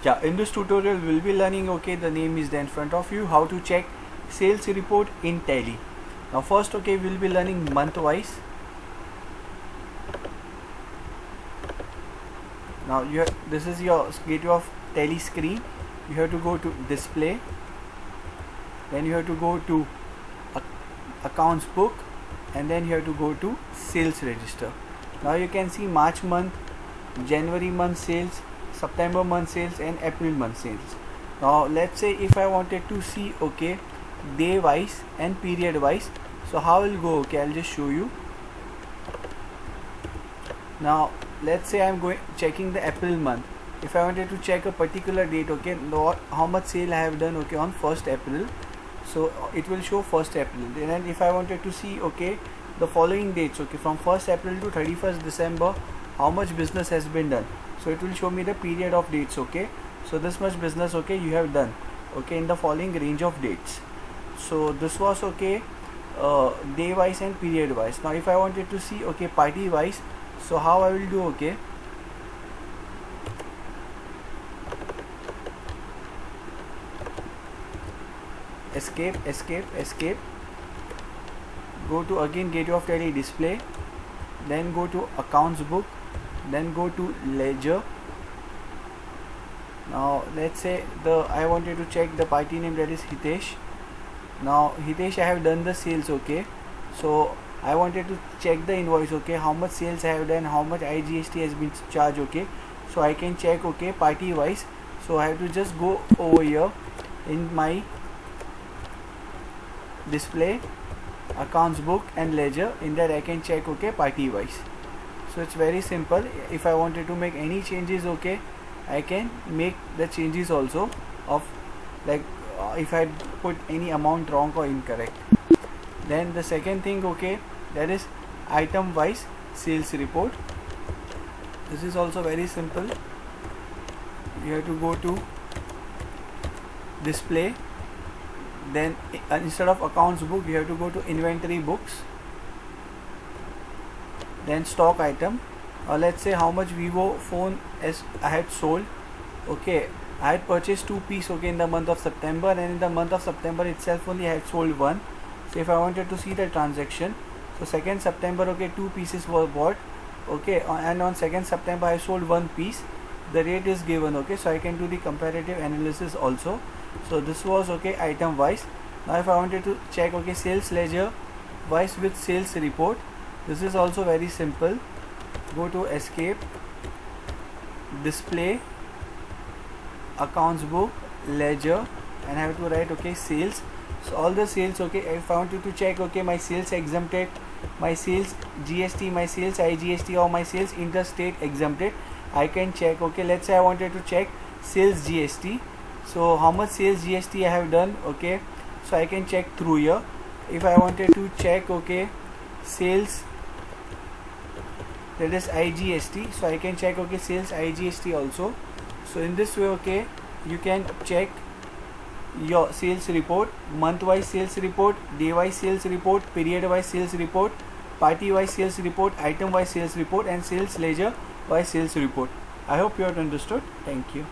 Yeah, in this tutorial we'll be learning, okay, the name is there in front of you, how to check sales report in Tally. Now first, okay, we'll be learning month wise. Now this is your gateway of Tally screen. You have to go to display, then you have to go to accounts book, and then you have to go to sales register. Now you can see March month, January month sales, September month sales and April month sales. Now let's say if I wanted to see, okay, day wise and period wise, so how will go? Okay, I'll just show you. Now let's say I'm going checking the April month. If I wanted to check a particular date, okay, how much sale I have done, okay, on 1st April, so it will show 1st April. Then if I wanted to see, okay, the following dates, okay, from 1st April to 31st December, how much business has been done, so it will show me the period of dates. Okay, so this much business, okay, you have done, okay, in the following range of dates. So this was, okay, day wise and period wise. Now if I wanted to see, okay, party wise, so how I will do? Okay, escape, go to again gateway of Tally display, then go to accounts book, then go to ledger. Now let's say I wanted to check the party name, that is Hitesh. Now Hitesh, I have done the sales, okay, so I wanted to check the invoice, okay, how much sales I have done, how much IGST has been charged, okay, so I can check, okay, party wise. So I have to just go over here in my display, accounts book and ledger. In that I can check, okay, party wise. So it's very simple. If I wanted to make any changes, okay, I can make the changes also of, like, if I put any amount wrong or incorrect. Then the second thing, okay, that is item wise sales report. This is also very simple. You have to go to display, then instead of accounts book you have to go to inventory books, then stock item. Let's say how much Vivo phone as I had sold. Okay, I had purchased 2 pieces, okay, in the month of September, and in the month of September itself only I had sold 1. So if I wanted to see the transaction, so 2nd September, okay, 2 pieces were bought, okay, and on 2nd September I sold 1 piece. The rate is given, okay, so I can do the comparative analysis also. So this was, okay, item wise. Now if I wanted to check, okay, sales ledger wise with sales report, this is also very simple. Go to escape, display, accounts book, ledger, and I have to write, okay, sales. So all the sales, okay, if I wanted to check, okay, my sales exempted, my sales GST, my sales IGST, or my sales interstate exempted, I can check. Okay, let's say I wanted to check sales GST, so how much sales GST I have done, okay, so I can check through here. If I wanted to check, okay, sales, that is IGST, so I can check, okay, sales IGST also. So in this way, okay, you can check your sales report, month wise sales report, day wise sales report, period wise sales report, party wise sales report, item wise sales report, and sales ledger wise sales report. I hope you have understood. Thank you.